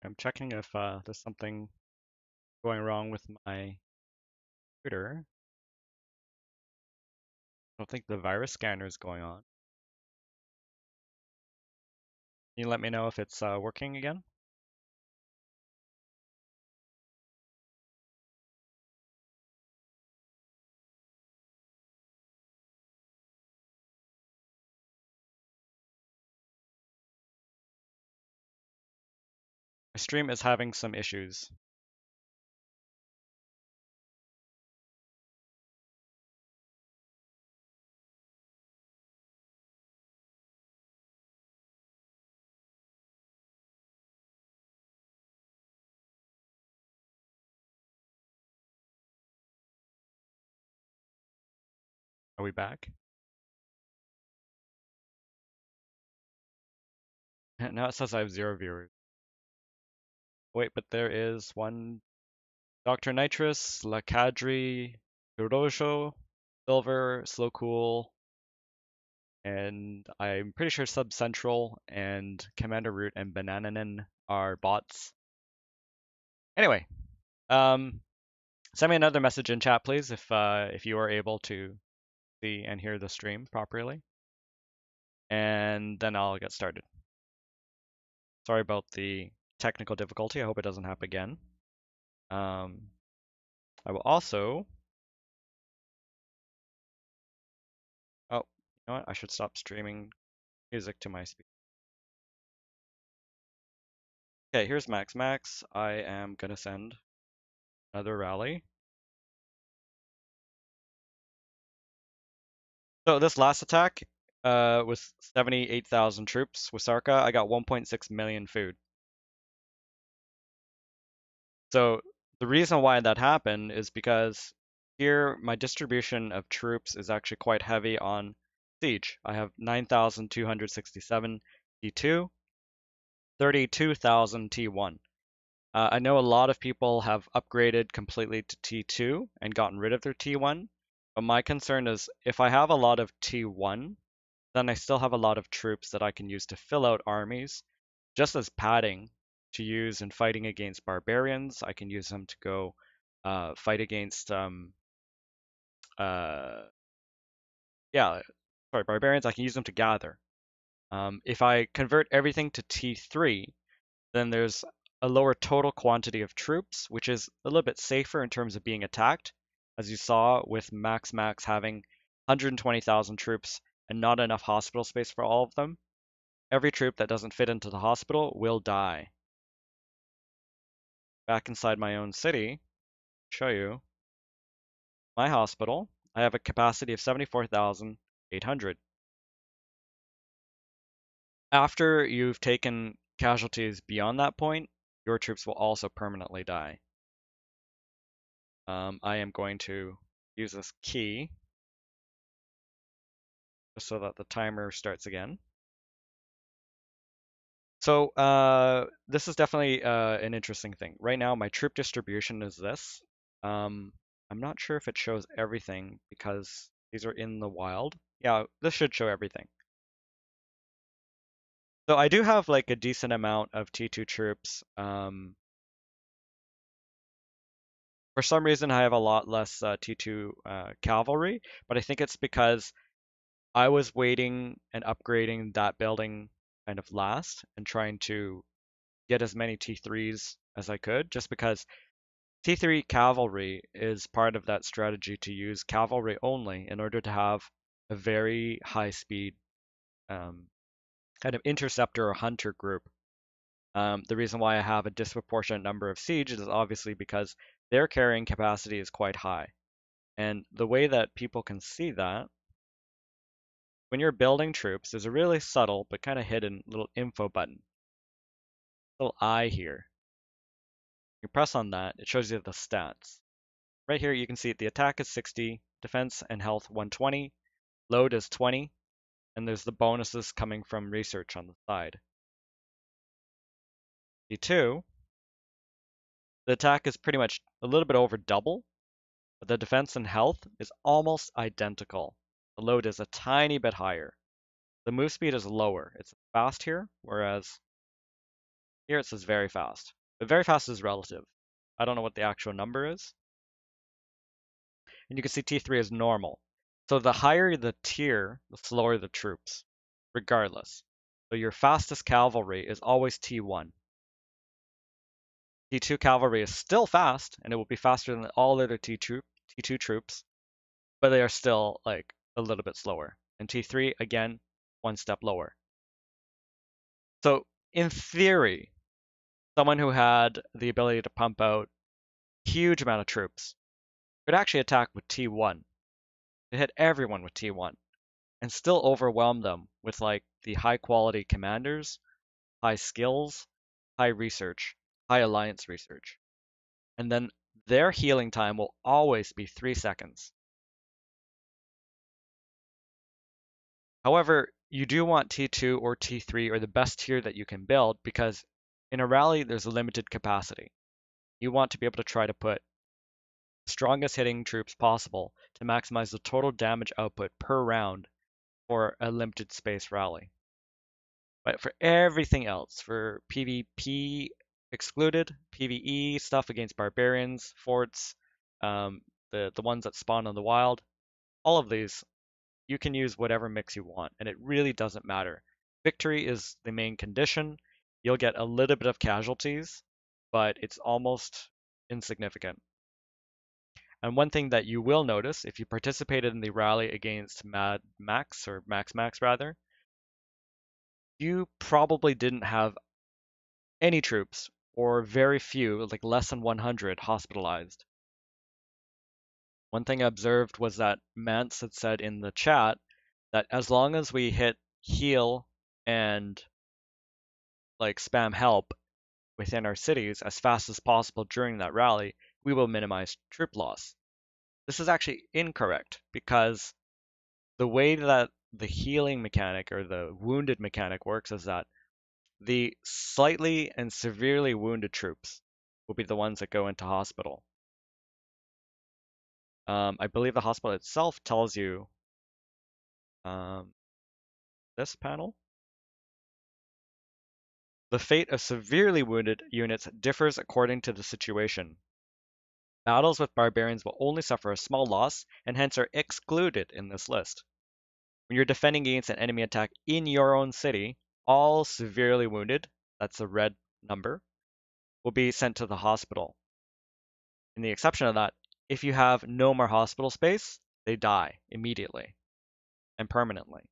I'm checking if there's something going wrong with my computer. I don't think the virus scanner is going on. Can you let me know if it's working again? My stream is having some issues. Are we back? Now it says I have 0 viewers. Wait, but there is one Dr. Nitrous, Lacadri, Hirojo, Silver, Slow Cool, and I'm pretty sure Sub Central and Commander Root and Banananin are bots. Anyway, um, send me another message in chat, please, if you are able to see and hear the stream properly, and then I'll get started. Sorry about the technical difficulty. I hope it doesn't happen again. I will also. Oh, you know what? I should stop streaming music to my speaker. Okay, here's Max. Max, I am gonna send another rally. So this last attack was 78,000 troops with Sarka. I got 1.6 million food. So the reason why that happened is because here my distribution of troops is actually quite heavy on siege. I have 9,267 T2, 32,000 T1. I know a lot of people have upgraded completely to T2 and gotten rid of their T1, but my concern is if I have a lot of T1, then I still have a lot of troops that I can use to fill out armies, just as padding to use in fighting against barbarians. I can use them to go fight against, uh, yeah, sorry, barbarians. I can use them to gather. If I convert everything to T3, then there's a lower total quantity of troops, which is a little bit safer in terms of being attacked, as you saw with Max having 120,000 troops and not enough hospital space for all of them. Every troop that doesn't fit into the hospital will die. Back inside my own city, show you my hospital. I have a capacity of 74,800. After you've taken casualties beyond that point, your troops will also permanently die. I am going to use this key just so that the timer starts again. So this is definitely an interesting thing. Right now, my troop distribution is this. I'm not sure if it shows everything because these are in the wild. Yeah, this should show everything. So I do have like a decent amount of T2 troops. For some reason, I have a lot less T2 cavalry, but I think it's because I was waiting and upgrading that building kind of last and trying to get as many T3s as I could, just because T3 cavalry is part of that strategy to use cavalry only in order to have a very high speed kind of interceptor or hunter group. The reason why I have a disproportionate number of sieges is obviously because their carrying capacity is quite high. And the way that people can see that, when you're building troops, there's a really subtle but kind of hidden little info button, little eye here. You press on that, it shows you the stats. Right here, you can see the attack is 60, defense and health 120, load is 20, and there's the bonuses coming from research on the side. D2, the attack is pretty much a little bit over double, but the defense and health is almost identical. The load is a tiny bit higher. The move speed is lower. It's fast here, whereas Here it says very fast. But very fast is relative. I don't know what the actual number is. And you can see T3 is normal. So the higher the tier, the slower the troops, regardless. So your fastest cavalry is always T1. T2 cavalry is still fast, and it will be faster than all other T2 troops, but they are still like a little bit slower. And T3, again, one step lower. So in theory, someone who had the ability to pump out huge amount of troops could actually attack with T1. It hit everyone with T1 and still overwhelm them with like the high quality commanders, high skills, high research, high alliance research. And then their healing time will always be 3 seconds. However, you do want T2 or T3 or the best tier that you can build because in a rally there's a limited capacity. You want to be able to try to put the strongest hitting troops possible to maximize the total damage output per round for a limited space rally. But for everything else, for PvP excluded, PvE stuff against barbarians, forts, the ones that spawn on the wild, all of these, you can use whatever mix you want, and it really doesn't matter. Victory is the main condition. You'll get a little bit of casualties, but it's almost insignificant. And one thing that you will notice if you participated in the rally against Mad Max, or Max Max rather, you probably didn't have any troops, or very few, like less than 100, hospitalized. One thing I observed was that Mance had said in the chat that as long as we hit heal and like spam help within our cities as fast as possible during that rally, we will minimize troop loss. This is actually incorrect because the way that the healing mechanic or the wounded mechanic works is that the slightly and severely wounded troops will be the ones that go into hospital. I believe the hospital itself tells you um, this panel. The fate of severely wounded units differs according to the situation. Battles with barbarians will only suffer a small loss and hence are excluded in this list. When you're defending against an enemy attack in your own city, all severely wounded, that's the red number, will be sent to the hospital. In the exception of that, if you have no more hospital space, they die immediately and permanently.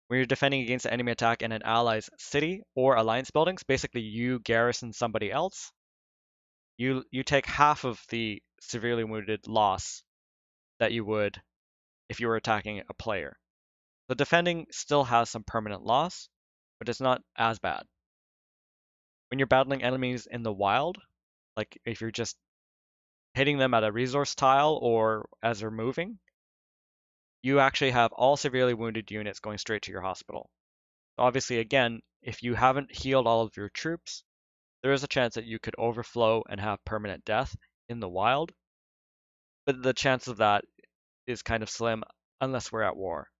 When you're defending against an enemy attack in an ally's city or alliance buildings, basically you garrison somebody else, you take half of the severely wounded loss that you would if you were attacking a player. So defending still has some permanent loss, but it's not as bad. When you're battling enemies in the wild, like if you're just hitting them at a resource tile or as they're moving, you actually have all severely wounded units going straight to your hospital. Obviously, again, if you haven't healed all of your troops, there is a chance that you could overflow and have permanent death in the wild, but the chance of that is kind of slim unless we're at war.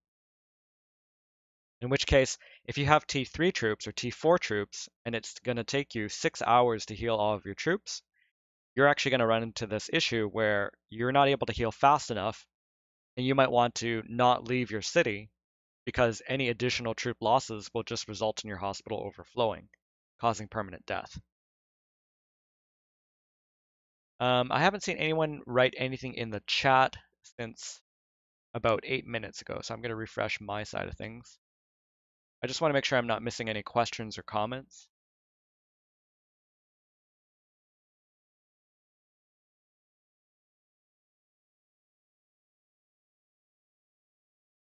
In which case, if you have T3 troops or T4 troops and it's going to take you 6 hours to heal all of your troops, you're actually going to run into this issue where you're not able to heal fast enough and you might want to not leave your city because any additional troop losses will just result in your hospital overflowing, causing permanent death. I haven't seen anyone write anything in the chat since about 8 minutes ago, so I'm going to refresh my side of things. I just want to make sure I'm not missing any questions or comments.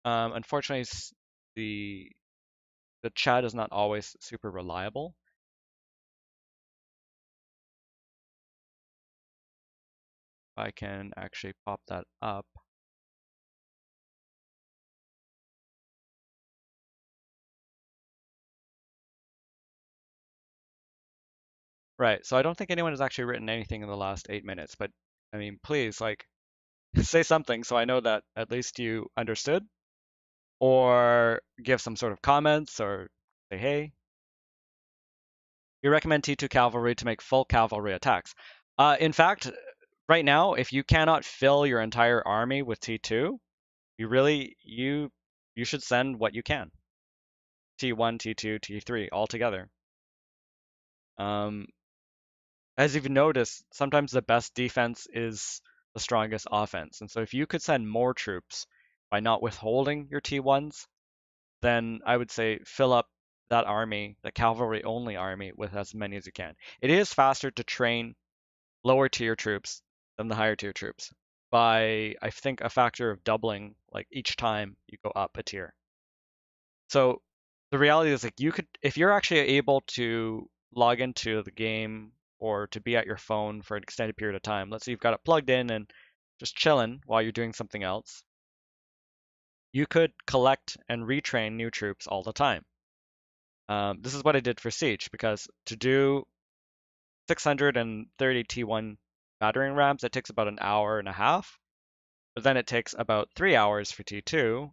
Unfortunately, the the chat is not always super reliable. I can actually pop that up. Right, so I don't think anyone has actually written anything in the last 8 minutes, but I mean, please, like, say something so I know that at least you understood, or give some sort of comments, or say hey. We recommend T2 cavalry to make full cavalry attacks. In fact, right now, if you cannot fill your entire army with T2, you should send what you can. T1, T2, T3 all together. Um, as you've noticed, sometimes the best defense is the strongest offense. And so if you could send more troops by not withholding your T1s, then I would say fill up that army, the cavalry only army, with as many as you can. It is faster to train lower tier troops than the higher tier troops by, I think, a factor of doubling like each time you go up a tier. So the reality is like you could, if you're actually able to log into the game or to be at your phone for an extended period of time, let's say you've got it plugged in and just chilling while you're doing something else, you could collect and retrain new troops all the time. This is what I did for Siege because to do 630 T1 battering rams, it takes about an hour and a half, but then it takes about 3 hours for T2,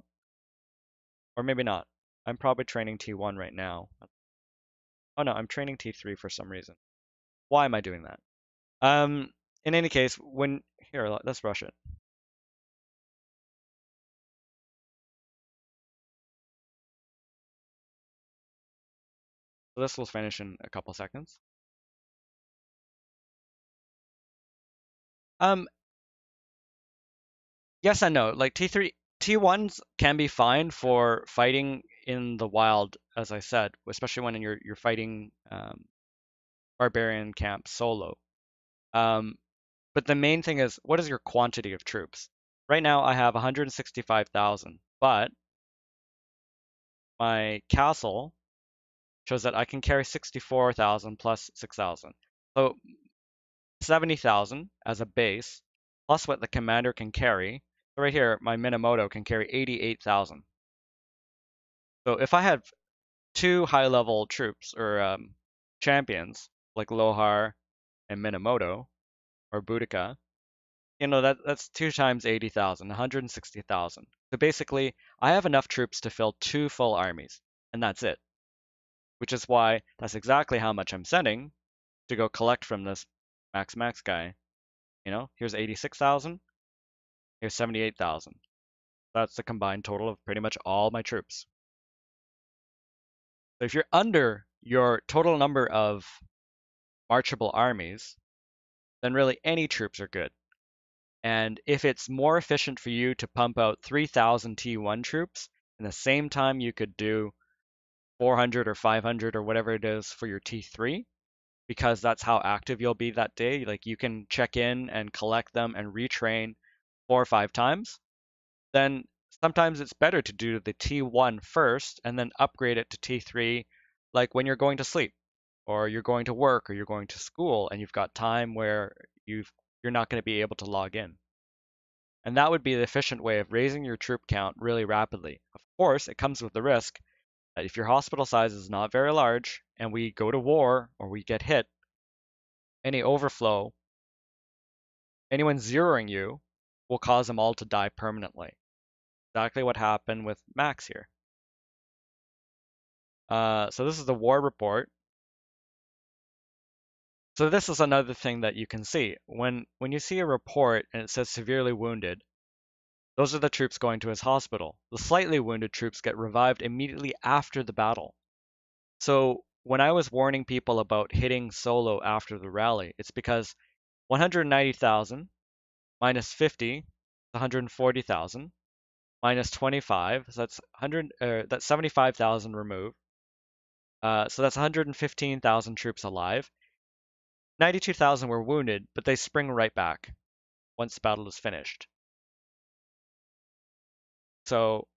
or maybe not. I'm probably training T1 right now. Oh no, I'm training T3 for some reason. Why am I doing that? In any case, when here, let's rush it. So this will finish in a couple seconds. Um, yes and no. Like T3, T1s can be fine for fighting in the wild, as I said, especially when you're fighting barbarian camp solo. Um, but the main thing is, what is your quantity of troops? Right now, I have 165,000, but my castle shows that I can carry 64,000 plus 6,000. So 70,000 as a base, plus what the commander can carry. So right here, my Minamoto can carry 88,000. So if I had two high-level troops or champions like Lohar and Minamoto or Boudica, that's 2 times 80,000, 160,000. So basically, I have enough troops to fill 2 full armies, and that's it. Which is why that's exactly how much I'm sending to go collect from this max guy. Here's 86,000, here's 78,000. That's the combined total of pretty much all my troops. So if you're under your total number of marchable armies, then really any troops are good. And if it's more efficient for you to pump out 3,000 T1 troops in the same time you could do 400 or 500 or whatever it is for your T3, because that's how active you'll be that day. Like you can check in and collect them and retrain 4 or 5 times. Then sometimes it's better to do the T1 first and then upgrade it to T3, like when you're going to sleep or you're going to work or you're going to school and you've got time where you're not going to be able to log in. And that would be the efficient way of raising your troop count really rapidly. Of course, it comes with the risk that if your hospital size is not very large and we go to war or we get hit, any overflow, anyone zeroing you will cause them all to die permanently. Exactly what happened with Max here. So this is the war report. So this is another thing that you can see. When you see a report and it says severely wounded, those are the troops going to his hospital. The slightly wounded troops get revived immediately after the battle. So when I was warning people about hitting solo after the rally, it's because 190,000 minus 50 is 140,000 minus 25, so that's 75,000 removed. So that's 115,000 troops alive. 92,000 were wounded, but they spring right back once the battle is finished. So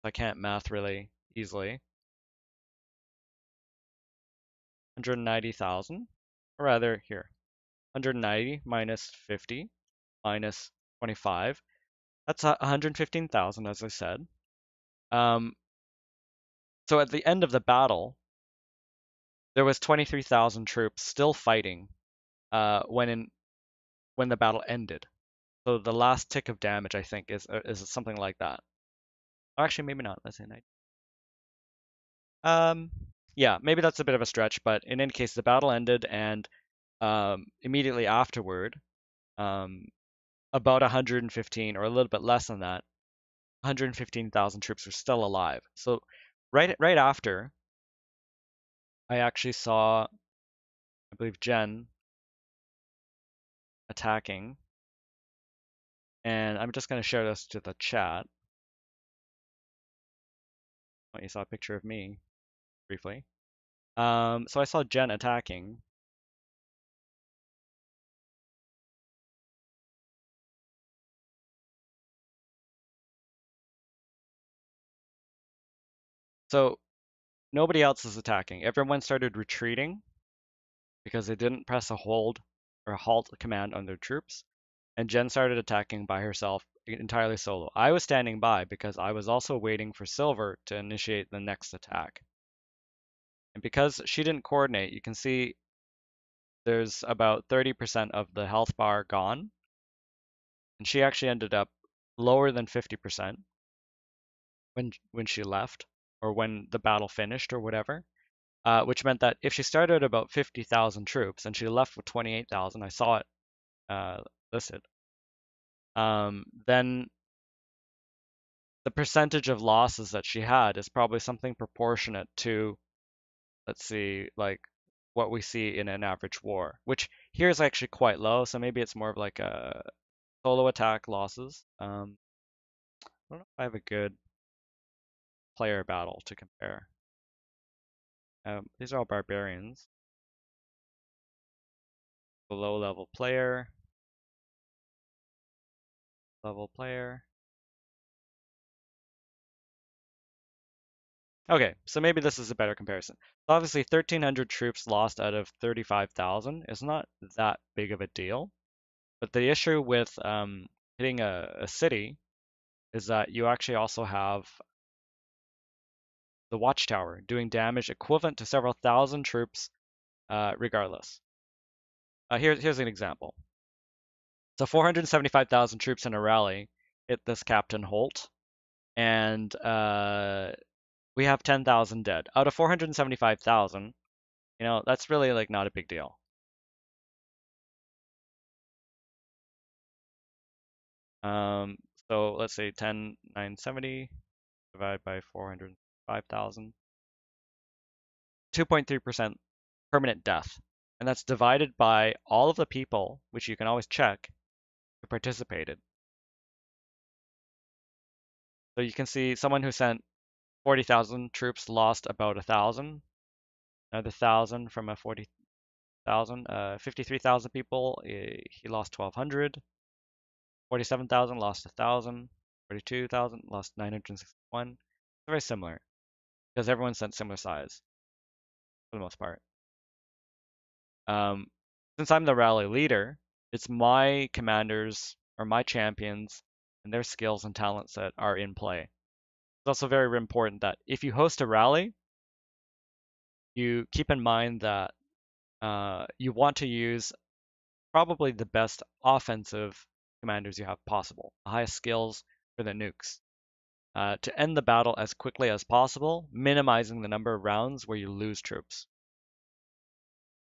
I can't math really easily. 190,000, or rather here, 190 minus 50 minus 25. That's 115,000, as I said. Um, so at the end of the battle, there was 23,000 troops still fighting when the battle ended. So the last tick of damage, I think, is something like that. Or actually, maybe not. Let's say 90. Yeah, maybe that's a bit of a stretch, but in any case, the battle ended, and immediately afterward, um, about 115 or a little bit less than that, 115,000 troops were still alive. So right after, I actually saw, I believe, Jen attacking, and I'm just going to share this to the chat. Oh, you saw a picture of me briefly. So I saw Jen attacking. So nobody else is attacking. Everyone started retreating because they didn't press a hold or a halt command on their troops. And Jen started attacking by herself, entirely solo. I was standing by because I was also waiting for Silver to initiate the next attack. And because she didn't coordinate, you can see there's about 30% of the health bar gone. And she actually ended up lower than 50% when she left, or when the battle finished, or whatever. Which meant that if she started at about 50,000 troops and she left with 28,000, I saw it listed, then the percentage of losses that she had is probably something proportionate to, let's see, like what we see in an average war, which here is actually quite low. So maybe it's more of like a solo attack losses. I don't know if I have a good player battle to compare. These are all barbarians. The low level player. Okay, so maybe this is a better comparison. So obviously, 1,300 troops lost out of 35,000 is not that big of a deal. But the issue with hitting a city is that you actually also have the watchtower doing damage equivalent to several thousand troops, regardless. Here's an example. So 475,000 troops in a rally hit this Captain Holt, and we have 10,000 dead. Out of 475,000, that's really like not a big deal. Um, so let's say 10,970 divided by 405,000, 2.3% permanent death. And that's divided by all of the people, which you can always check, who participated. So you can see someone who sent 40,000 troops lost about 1,000, another 1,000 from a 40,000, 53,000 people, he lost 1,200, 47,000 lost 1,000, 42,000 lost 961. It's very similar because everyone sent similar size for the most part. Um, since I'm the rally leader, it's my commanders or my champions and their skills and talents that are in play. It's also very important that if you host a rally, you keep in mind that you want to use probably the best offensive commanders you have possible, the highest skills for the nukes, to end the battle as quickly as possible, minimizing the number of rounds where you lose troops.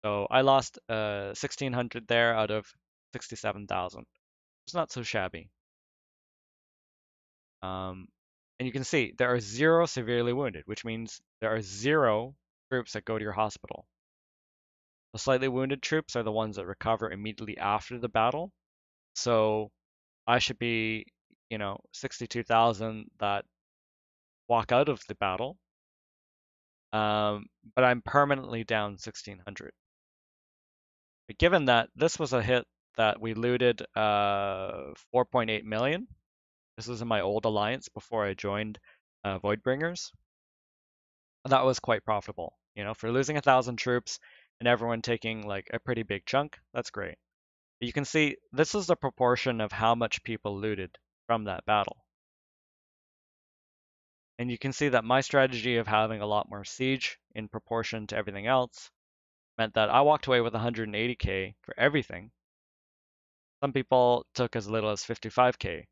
So I lost 1,600 there out of 67,000. It's not so shabby. Um, and you can see there are 0 severely wounded, which means there are 0 troops that go to your hospital. The slightly wounded troops are the ones that recover immediately after the battle. So I should be, 62,000 that walk out of the battle. But I'm permanently down 1,600. But given that this was a hit that we looted 4.8 million, this was in my old alliance before I joined Voidbringers. That was quite profitable. For losing 1,000 troops and everyone taking like a pretty big chunk, that's great. But you can see this is the proportion of how much people looted from that battle. And you can see that my strategy of having a lot more siege in proportion to everything else meant that I walked away with 180k for everything. Some people took as little as 55k.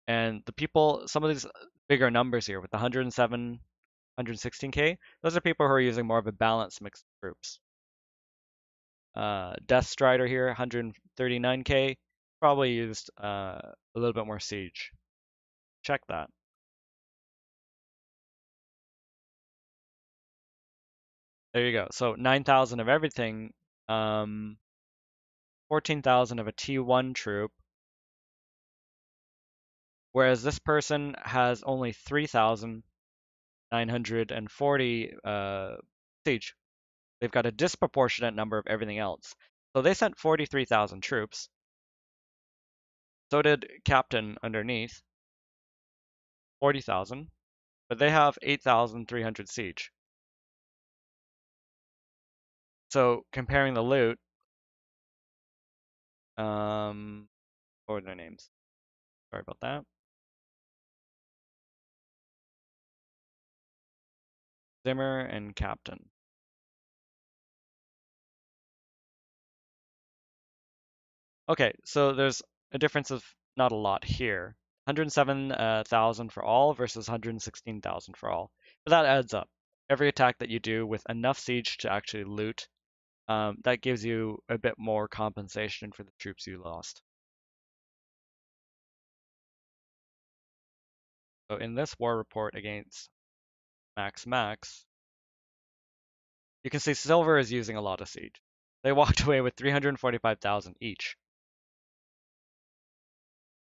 And some of these bigger numbers here with 107, 116k. Those are people who are using more of a balanced mix of troops. Death Strider here, 139k. Probably used a little bit more siege. Check that. There you go. So 9,000 of everything, 14,000 of a T1 troop, whereas this person has only 3,940 siege. They've got a disproportionate number of everything else. So they sent 43,000 troops. So did Captain underneath, 40,000, but they have 8,300 siege. So comparing the loot, what were their names? Sorry about that. Zimmer and Captain. Okay, so there's a difference of not a lot here. 107,000 for all versus 116,000 for all. But that adds up. Every attack that you do with enough siege to actually loot, that gives you a bit more compensation for the troops you lost. So in this war report against Max, you can see Silver is using a lot of siege. They walked away with 345,000 each,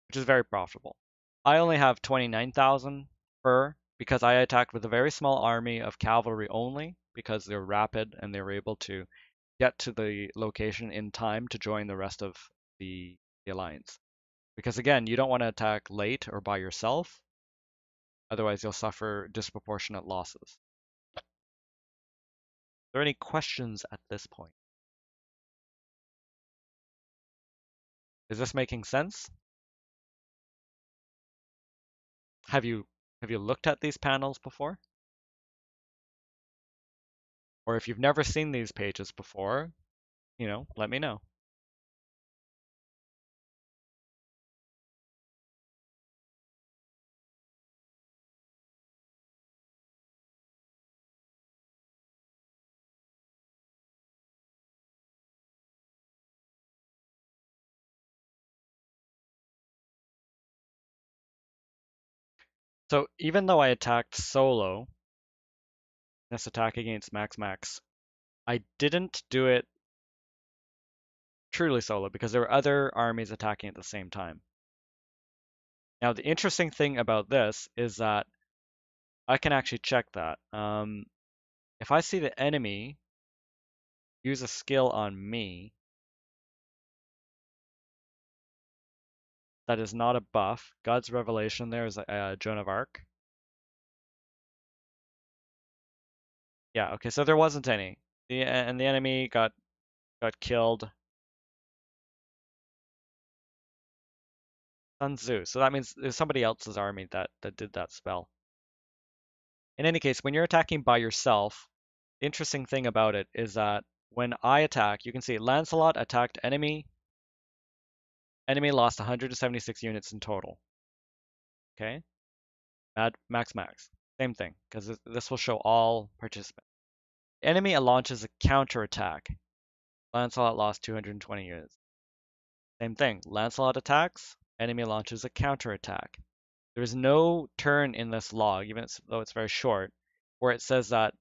which is very profitable. I only have 29,000 per because I attacked with a very small army of cavalry only because they're rapid and they were able to get to the location in time to join the rest of the alliance. Because again, you don't want to attack late or by yourself, otherwise you'll suffer disproportionate losses. Are there any questions at this point? Is this making sense? Have you looked at these panels before? Or if you've never seen these pages before, let me know. So even though I attacked solo, this attack against Max, I didn't do it truly solo because there were other armies attacking at the same time. Now the interesting thing about this is that I can actually check that. If I see the enemy use a skill on me that is not a buff, God's Revelation there is Joan of Arc. Yeah, okay, so there wasn't any. And the enemy got killed. Sun Tzu. So that means there's somebody else's army that did that spell. In any case, when you're attacking by yourself, the interesting thing about it is that when I attack, you can see Lancelot attacked enemy. Enemy lost 176 units in total. Okay? Max. Same thing, because this will show all participants. Enemy launches a counter attack. Lancelot lost 220 units. Same thing. Lancelot attacks. Enemy launches a counter attack. There is no turn in this log, even though it's very short, where it says that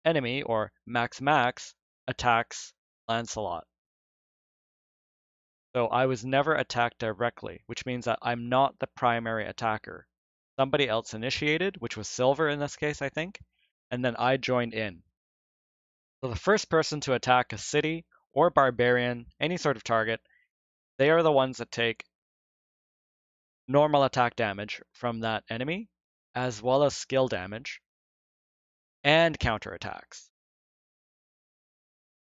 enemy or Max attacks Lancelot. So I was never attacked directly, which means that I'm not the primary attacker. Somebody else initiated, which was Silver in this case, I think, and then I joined in. So the first person to attack a city or barbarian, any sort of target, they are the ones that take normal attack damage from that enemy, as well as skill damage and counterattacks.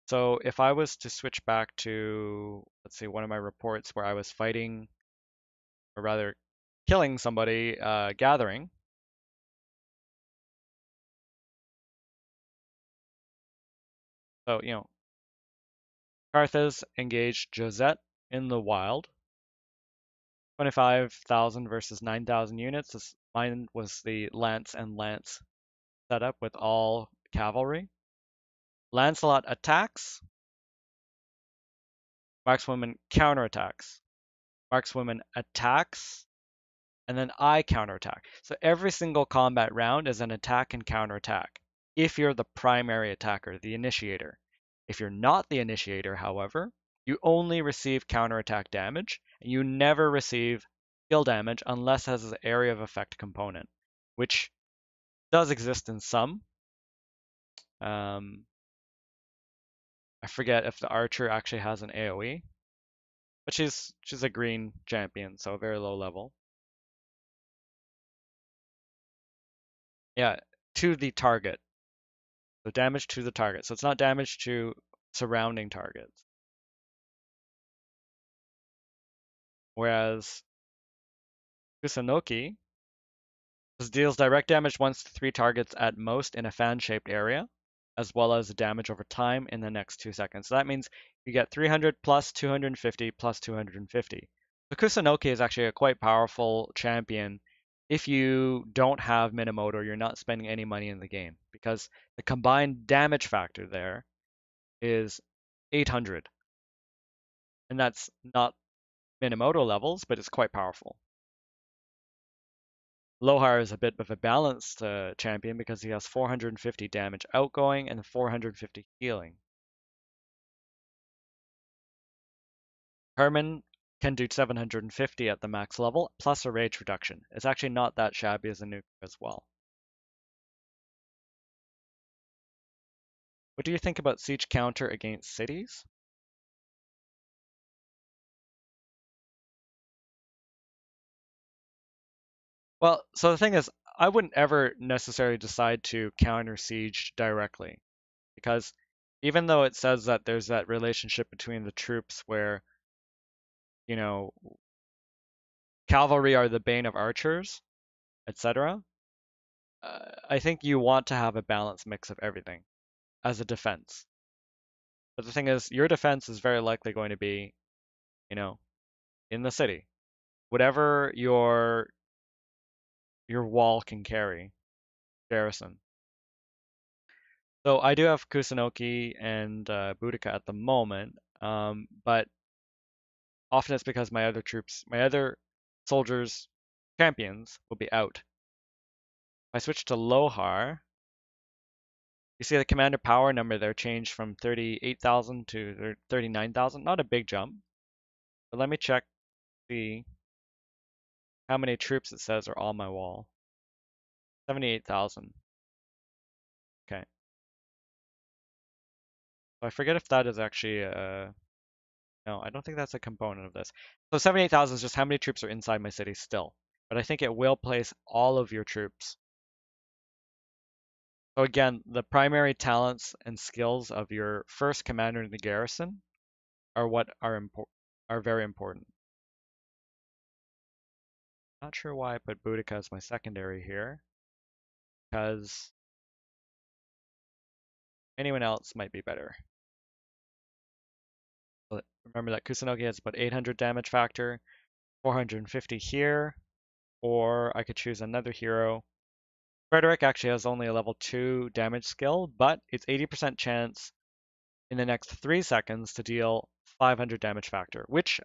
So if I was to switch back to, let's see, one of my reports where I was fighting, or rather killing somebody, gathering. So, Carthage engaged Josette in the wild. 25,000 versus 9,000 units. Mine was the lance and lance setup with all cavalry. Lancelot attacks, markswoman counterattacks. Markswoman attacks, and then I counterattack. So every single combat round is an attack and counterattack if you're the primary attacker, the initiator. If you're not the initiator, however, you only receive counterattack damage, and you never receive skill damage unless it has an area of effect component, which does exist in some. Um, I forget if the archer actually has an AoE, but she's a green champion, so very low level. Yeah, to the target. So damage to the target. So it's not damage to surrounding targets. Whereas Kusunoki deals direct damage once to 3 targets at most in a fan-shaped area, as well as damage over time in the next 2 seconds. So that means you get 300 plus 250 plus 250. So Kusunoki is actually a quite powerful champion if you don't have Minamoto or you're not spending any money in the game, because the combined damage factor there is 800. And that's not Minamoto levels, but it's quite powerful. Lohar is a bit of a balanced champion because he has 450 damage outgoing and 450 healing. Herman can do 750 at the max level, plus a rage reduction. It's actually not that shabby as a nuke as well. What do you think about siege counter against cities? Well, so the thing is, I wouldn't ever necessarily decide to counter siege directly, because even though it says that there's that relationship between the troops where, you know, cavalry are the bane of archers, etc., I think you want to have a balanced mix of everything as a defense. But the thing is, your defense is very likely going to be, you know, in the city. Whatever your wall can carry, garrison. So I do have Kusunoki and Boudica at the moment, but often it's because my other soldiers, champions, will be out. If I switch to Lohar, you see the commander power number there changed from 38,000 to 39,000. Not a big jump, but let me check, see how many troops it says are on my wall. 78,000. Okay. So I forget if that is actually no, I don't think that's a component of this. So 78,000 is just how many troops are inside my city still. But I think it will place all of your troops. So again, the primary talents and skills of your first commander in the garrison are what are very important. Not sure why I put Boudica as my secondary here, because anyone else might be better. But remember that Kusunoki has about 800 damage factor, 450 here, or I could choose another hero. Frederick actually has only a level 2 damage skill, but it's 80% chance in the next 3 seconds to deal 500 damage factor, which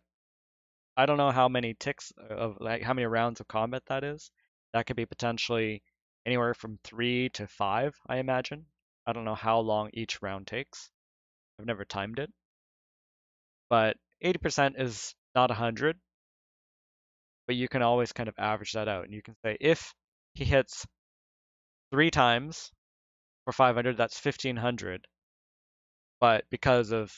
I don't know how many ticks of like how many rounds of combat that is. That could be potentially anywhere from 3 to 5, I imagine. I don't know how long each round takes. I've never timed it. But 80% is not 100, but you can always kind of average that out. And you can say if he hits 3 times for 500, that's 1500. But because of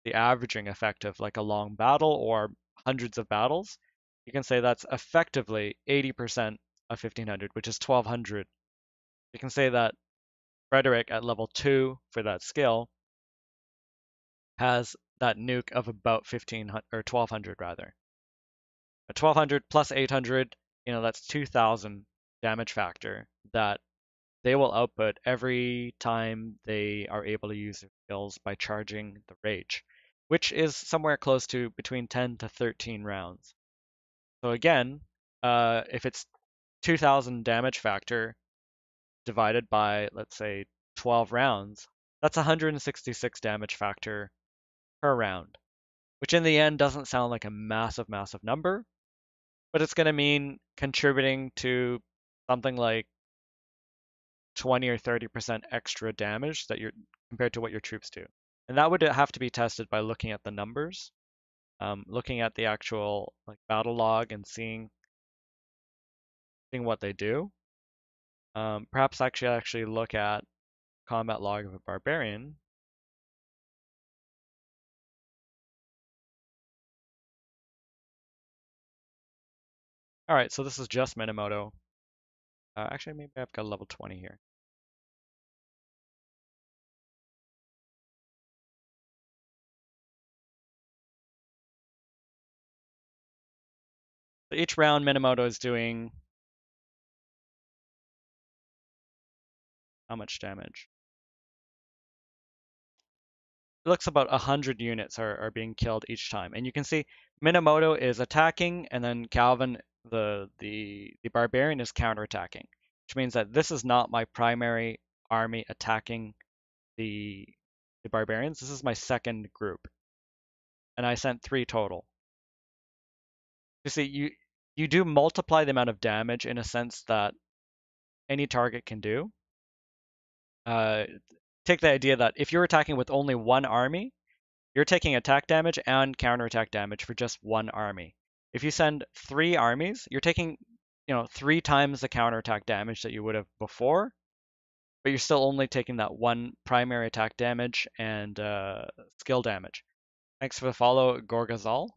the averaging effect of like a long battle or hundreds of battles, you can say that's effectively 80% of 1500, which is 1200. You can say that Frederick at level 2 for that skill has that nuke of about 1500 or 1200 rather. A 1200 plus 800, that's 2000 damage factor that they will output every time they are able to use their skills by charging the rage, which is somewhere close to between 10 to 13 rounds. So again, if it's 2000 damage factor divided by, let's say, 12 rounds, that's 166 damage factor per round, which in the end doesn't sound like a massive, massive number, but it's going to mean contributing to something like 20 or 30% extra damage that you're compared to what your troops do. And that would have to be tested by looking at the numbers, looking at the actual like battle log and seeing what they do. Perhaps actually look at combat log of a barbarian. All right, so this is just Minamoto. Actually, maybe I've got a level 20 here. So each round, Minamoto is doing how much damage? It looks about 100 units are being killed each time. And you can see Minamoto is attacking, and then Calvin, the barbarian, is counterattacking, which means that this is not my primary army attacking the barbarians. This is my second group, and I sent 3 total. You see, you do multiply the amount of damage in a sense that any target can do. Take the idea that if you're attacking with only one army, you're taking attack damage and counterattack damage for just one army. If you send 3 armies, you're taking, 3 times the counterattack damage that you would have before, but you're still only taking that one primary attack damage and skill damage. Thanks for the follow, Gorgazal.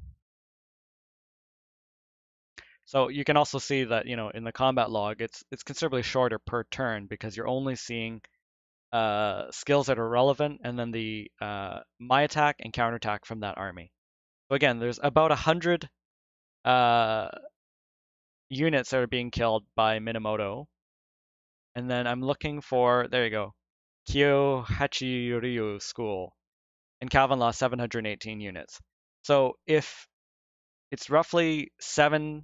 So you can also see that, in the combat log, it's considerably shorter per turn because you're only seeing skills that are relevant and then the my attack and counterattack from that army. So again, there's about 100 uh, units that are being killed by Minamoto. And then I'm looking for, there you go, Kyo Hachiryu School. And Calvin lost 718 units. So if it's roughly 7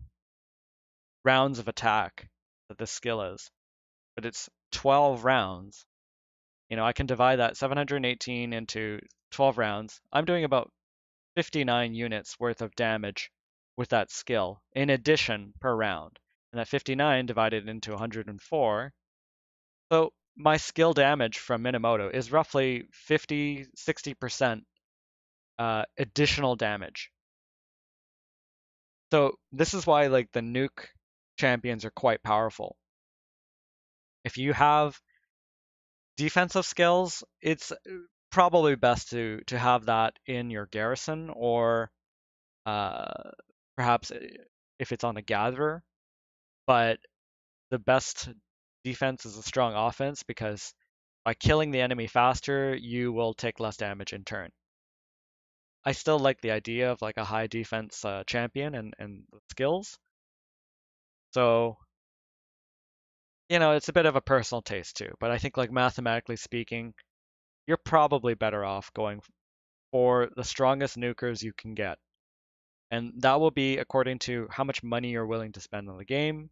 rounds of attack that this skill is, but it's 12 rounds, I can divide that 718 into 12 rounds. I'm doing about 59 units worth of damage with that skill in addition per round. And that 59 divided into 104. So my skill damage from Minamoto is roughly 50, 60% additional damage. So this is why like the nuke champions are quite powerful. If you have defensive skills, it's probably best to have that in your garrison or perhaps if it's on a gatherer. But the best defense is a strong offense because by killing the enemy faster, you will take less damage in turn. I still like the idea of like a high defense champion and skills. So, it's a bit of a personal taste too. But I think like mathematically speaking, you're probably better off going for the strongest nukers you can get. And that will be according to how much money you're willing to spend on the game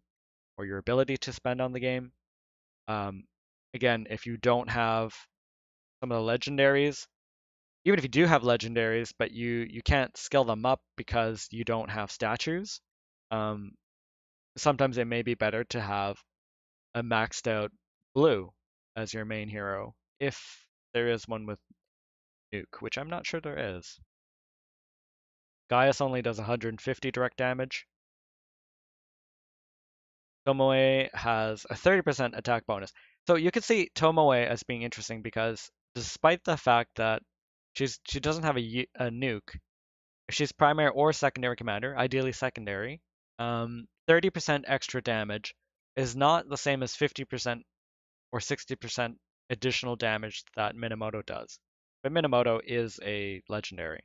or your ability to spend on the game. Um, Again, if you don't have some of the legendaries, even if you do have legendaries, but you can't skill them up because you don't have statues, um, sometimes it may be better to have a maxed out blue as your main hero if there is one with nuke, which I'm not sure there is. Gaius only does 150 direct damage. Tomoe has a 30% attack bonus. So you can see Tomoe as being interesting because despite the fact that she doesn't have a nuke, if she's primary or secondary commander, ideally secondary, 30% extra damage is not the same as 50% or 60% additional damage that Minamoto does. But Minamoto is a legendary.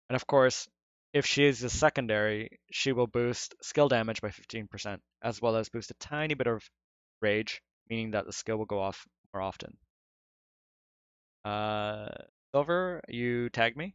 And of course, if she is a secondary, she will boost skill damage by 15%, as well as boost a tiny bit of rage, meaning that the skill will go off more often. Uh, Silver, you tag me?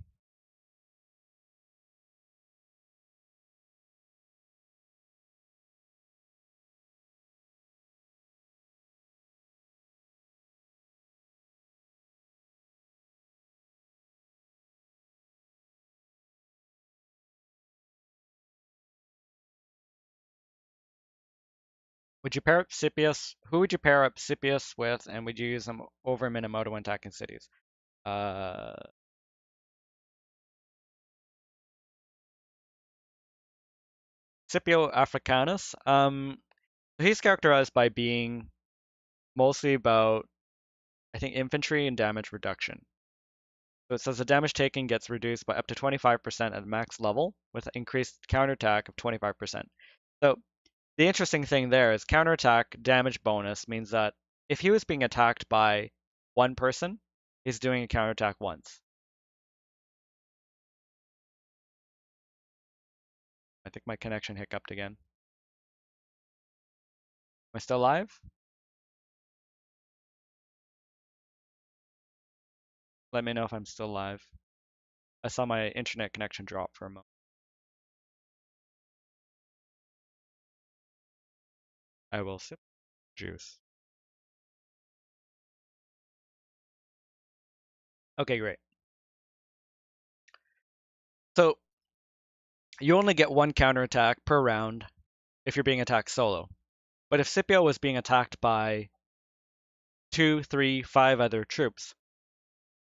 Would you pair up Scipius? Who would you pair up Scipius with, and would you use him over Minamoto when attacking cities? Uh, Scipio Africanus. He's characterized by being mostly about, I think, infantry and damage reduction. So it says the damage taken gets reduced by up to 25% at max level with increased counterattack of 25%. So the interesting thing there is counterattack damage bonus means that if he was being attacked by one person, he's doing a counterattack once. I think my connection hiccuped again. Am I still live? Let me know if I'm still live. I saw my internet connection drop for a moment. I will sip juice. Okay, great. So you only get one counterattack per round if you're being attacked solo. But if Scipio was being attacked by two, three, five other troops,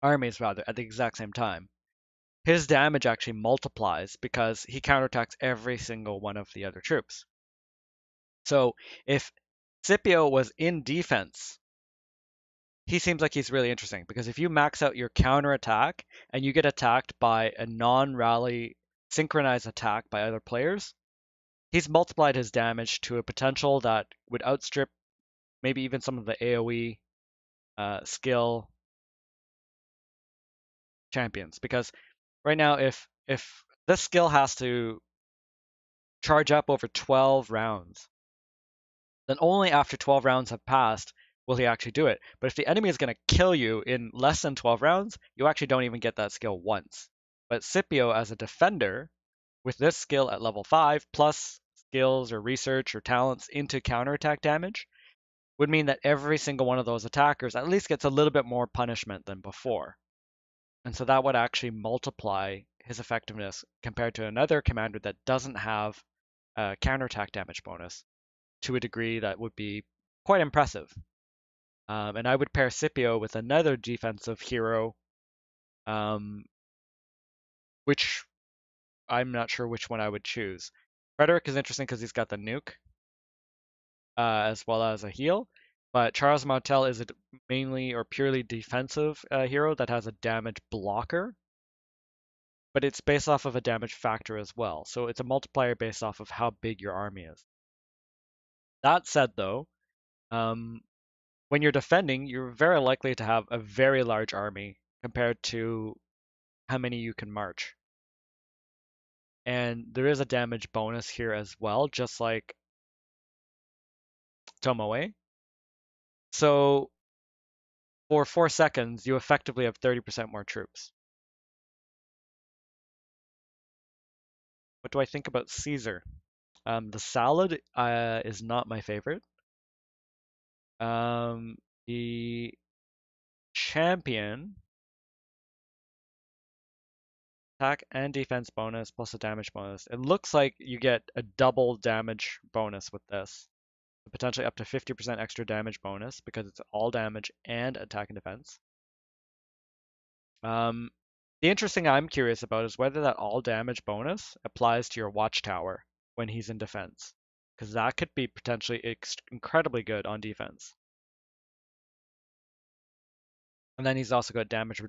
armies rather, at the exact same time, his damage actually multiplies because he counterattacks every single one of the other troops. So if Scipio was in defense, he seems like he's really interesting because if you max out your counterattack and you get attacked by a non-rally synchronized attack by other players, he's multiplied his damage to a potential that would outstrip maybe even some of the AoE skill champions. Because right now, if this skill has to charge up over 12 rounds, then only after 12 rounds have passed will he actually do it. But if the enemy is going to kill you in less than 12 rounds, you actually don't even get that skill once. But Scipio, as a defender, with this skill at level 5, plus skills or research or talents into counterattack damage, would mean that every single one of those attackers at least gets a little bit more punishment than before. And so that would actually multiply his effectiveness compared to another commander that doesn't have a counterattack damage bonus to a degree that would be quite impressive. And I would pair Scipio with another defensive hero, um, which I'm not sure which one I would choose. Frederick is interesting because he's got the nuke as well as a heal, but Charles Martel is a mainly or purely defensive hero that has a damage blocker, but it's based off of a damage factor as well. So it's a multiplier based off of how big your army is. That said, though, um, when you're defending, you're very likely to have a very large army compared to how many you can march. And there is a damage bonus here as well, just like Tomoe. So for 4 seconds, you effectively have 30% more troops. What do I think about Caesar? The salad is not my favorite. The champion, attack and defense bonus plus a damage bonus. It looks like you get a double damage bonus with this. Potentially up to 50% extra damage bonus because it's all damage and attack and defense. Um, the interesting I'm curious about is whether that all damage bonus applies to your watchtower when he's in defense, because that could be potentially incredibly good on defense. And then he's also got damage